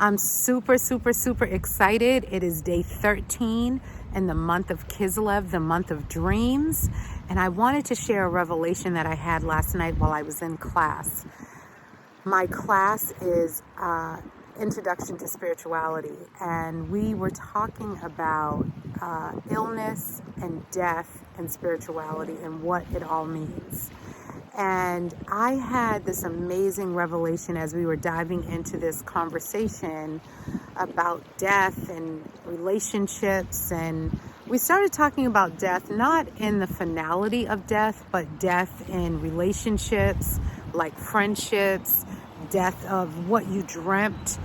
I'm super, super, super excited. It is day 13 in the month of Kislev, the month of dreams. And I wanted to share a revelation that I had last night while I was in class. My class is Introduction to Spirituality, and we were talking about illness and death and spirituality and what it all means. And I had this amazing revelation as we were diving into this conversation about death and relationships. And we started talking about death, not in the finality of death, but death in relationships, like friendships, death of what you dreamt,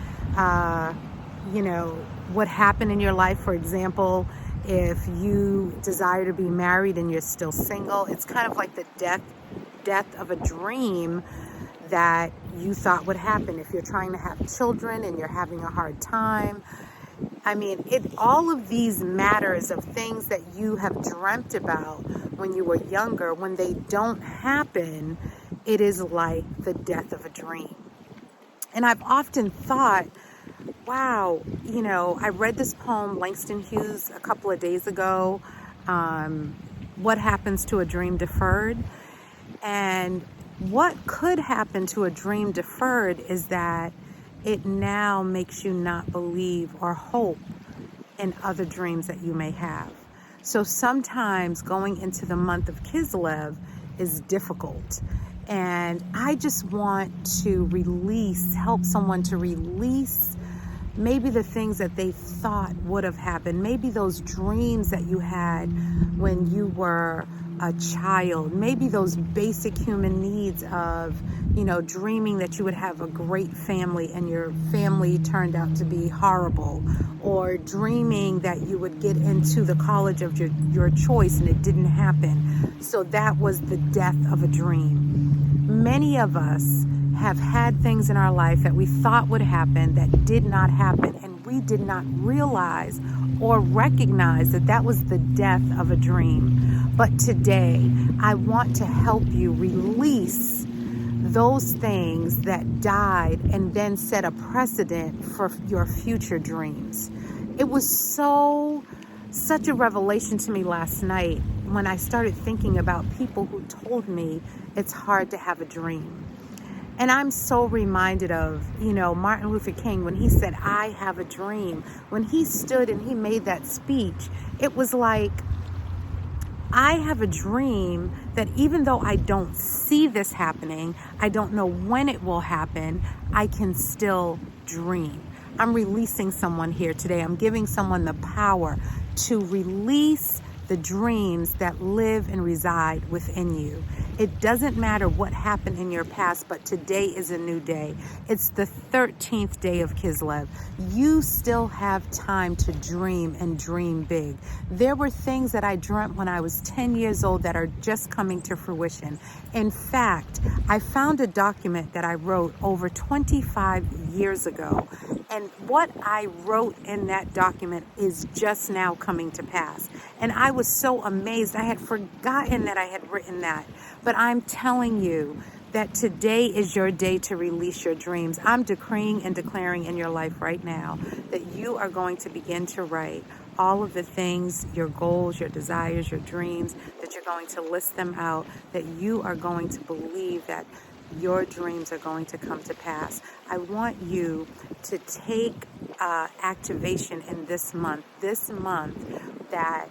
what happened in your life. For example, if you desire to be married and you're still single, it's kind of like the death of a dream that you thought would happen. If you're trying to have children and you're having a hard time, all of these matters of things that you have dreamt about when you were younger, when they don't happen, it is like the death of a dream. And I've often thought, wow, I read this poem, Langston Hughes, a couple of days ago, What Happens to a Dream Deferred? And what could happen to a dream deferred is that it now makes you not believe or hope in other dreams that you may have. So sometimes going into the month of Kislev is difficult. And I just want to help someone to release maybe the things that they thought would have happened, maybe those dreams that you had when you were a child, maybe those basic human needs of, dreaming that you would have a great family and your family turned out to be horrible, or dreaming that you would get into the college of your choice and it didn't happen. So that was the death of a dream. Many of us have had things in our life that we thought would happen that did not happen, and we did not realize or recognize that that was the death of a dream. But today, I want to help you release those things that died and then set a precedent for your future dreams. It was such a revelation to me last night when I started thinking about people who told me it's hard to have a dream. And I'm so reminded of, Martin Luther King, when he said, I have a dream. When he stood and he made that speech, it was like, I have a dream that even though I don't see this happening, I don't know when it will happen, I can still dream. I'm releasing someone here today. I'm giving someone the power to release the dreams that live and reside within you. It doesn't matter what happened in your past, but today is a new day. It's the 13th day of Kislev. You still have time to dream and dream big. There were things that I dreamt when I was 10 years old that are just coming to fruition. In fact, I found a document that I wrote over 25 years ago. And what I wrote in that document is just now coming to pass. And I was so amazed. I had forgotten that I had written that. But I'm telling you that today is your day to release your dreams. I'm decreeing and declaring in your life right now that you are going to begin to write all of the things, your goals, your desires, your dreams, that you're going to list them out, that you are going to believe that your dreams are going to come to pass. I want you to take activation in this month that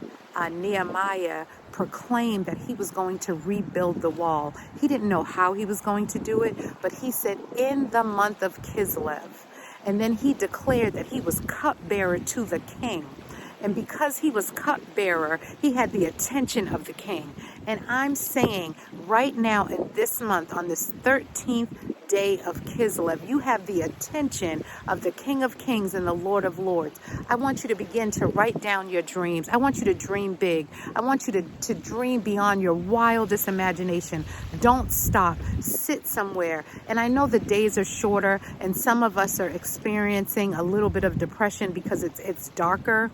Nehemiah proclaimed that he was going to rebuild the wall. He didn't know how he was going to do it, but he said in the month of Kislev. And then he declared that he was cupbearer to the king. And because he was cupbearer, he had the attention of the king. And I'm saying right now in this month, on this 13th day of Kislev, you have the attention of the King of Kings and the Lord of Lords. I want you to begin to write down your dreams. I want you to dream big. I want you to dream beyond your wildest imagination. Don't stop. Sit somewhere. And I know the days are shorter, and some of us are experiencing a little bit of depression because it's darker.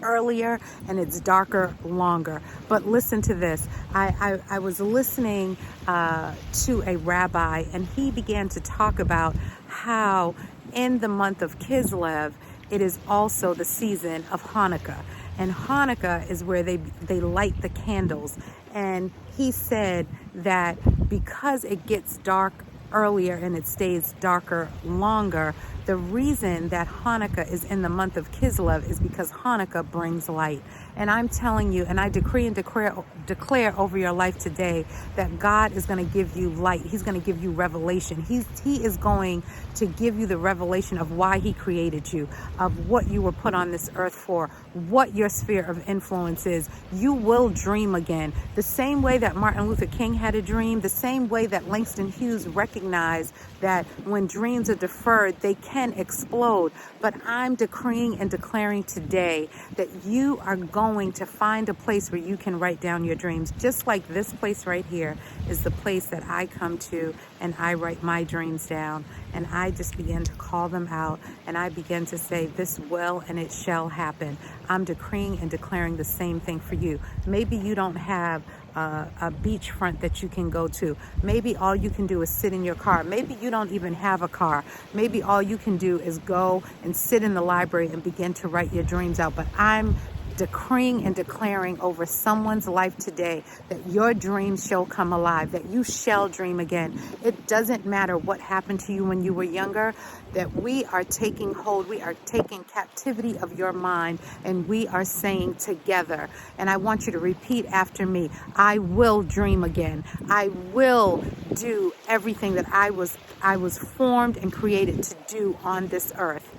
earlier and it's darker longer. But listen to this. I was listening to a rabbi, and he began to talk about how in the month of Kislev, it is also the season of Hanukkah. And Hanukkah is where they light the candles. And he said that because it gets dark earlier and it stays darker longer, the reason that Hanukkah is in the month of Kislev is because Hanukkah brings light. And I'm telling you, and I decree and declare over your life today that God is going to give you light. He's going to give you revelation. He is going to give you the revelation of why he created you, of what you were put on this earth for, what your sphere of influence is. You will dream again. The same way that Martin Luther King had a dream, the same way that Langston Hughes recognized that when dreams are deferred, they can explode. But I'm decreeing and declaring today that you are going to find a place where you can write down your dreams. Just like this place right here is the place that I come to and I write my dreams down. And I just begin to call them out, and I begin to say, this will and it shall happen. I'm decreeing and declaring the same thing for you. Maybe you don't have a beachfront that you can go to. Maybe all you can do is sit in your car. Maybe you don't even have a car. Maybe all you can do is go and sit in the library and begin to write your dreams out. But I'm decreeing and declaring over someone's life today that your dreams shall come alive, that you shall dream again. It doesn't matter what happened to you when you were younger, that we are taking hold, we are taking captivity of your mind, and we are saying together, and I want you to repeat after me, I will dream again. I will do everything that I was formed and created to do on this earth.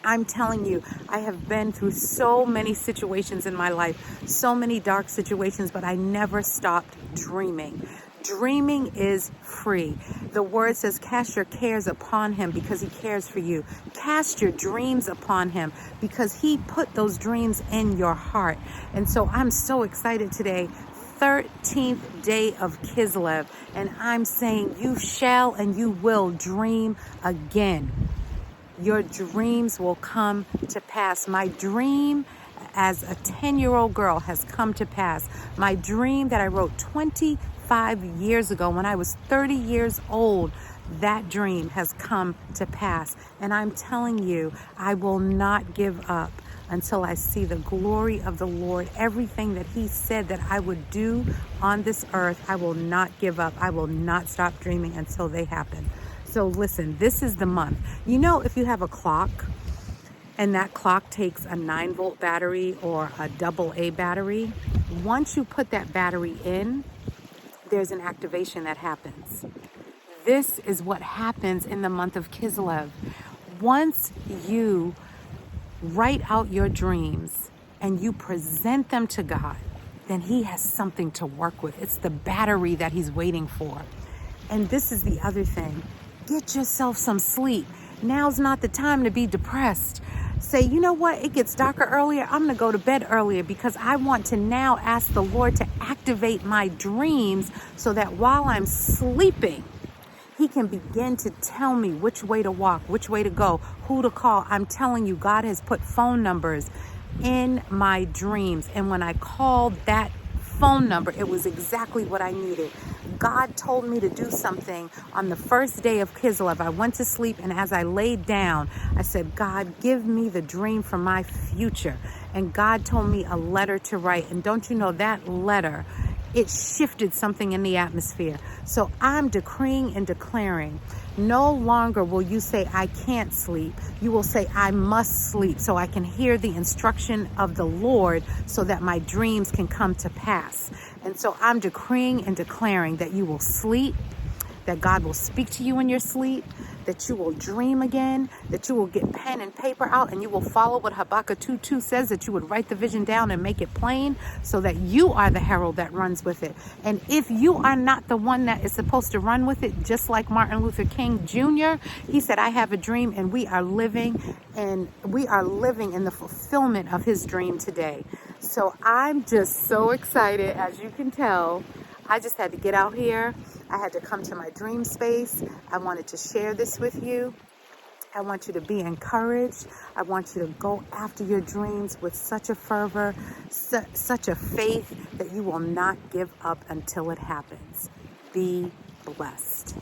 I'm telling you, I have been through so many situations in my life, so many dark situations, but I never stopped dreaming. Dreaming is free. The word says, cast your cares upon him because he cares for you. Cast your dreams upon him because he put those dreams in your heart. And so I'm so excited today. 13th day of Kislev, and I'm saying you shall and you will dream again. Your dreams will come to pass. My dream as a 10-year-old girl has come to pass. My dream that I wrote 25 years ago when I was 30 years old, that dream has come to pass. And I'm telling you, I will not give up until I see the glory of the Lord. Everything that he said that I would do on this earth, I will not give up. I will not stop dreaming until they happen. So listen, this is the month. You know, if you have a clock and that clock takes a 9-volt battery or a AA battery, once you put that battery in, there's an activation that happens. This is what happens in the month of Kislev. Once you write out your dreams and you present them to God, then he has something to work with. It's the battery that he's waiting for. And this is the other thing. Get yourself some sleep. Now's not the time to be depressed. Say, you know what? It gets darker earlier. I'm going to go to bed earlier because I want to now ask the Lord to activate my dreams so that while I'm sleeping, he can begin to tell me which way to walk, which way to go, who to call. I'm telling you, God has put phone numbers in my dreams. And when I called that phone number, it was exactly what I needed. God told me to do something on the first day of Kislev. I went to sleep, and as I laid down, I said, God, give me the dream for my future. And God told me a letter to write. And don't you know, that letter, it shifted something in the atmosphere. So I'm decreeing and declaring, no longer will you say, I can't sleep. You will say, I must sleep so I can hear the instruction of the Lord so that my dreams can come to pass. And so I'm decreeing and declaring that you will sleep, that God will speak to you in your sleep, that you will dream again, that you will get pen and paper out and you will follow what Habakkuk 2:2 says, that you would write the vision down and make it plain so that you are the herald that runs with it. And if you are not the one that is supposed to run with it, just like Martin Luther King Jr., he said, I have a dream, and we are living in the fulfillment of his dream today. So I'm just so excited, as you can tell. I just had to get out here. I had to come to my dream space. I wanted to share this with you. I want you to be encouraged. I want you to go after your dreams with such a fervor, such a faith that you will not give up until it happens. Be blessed.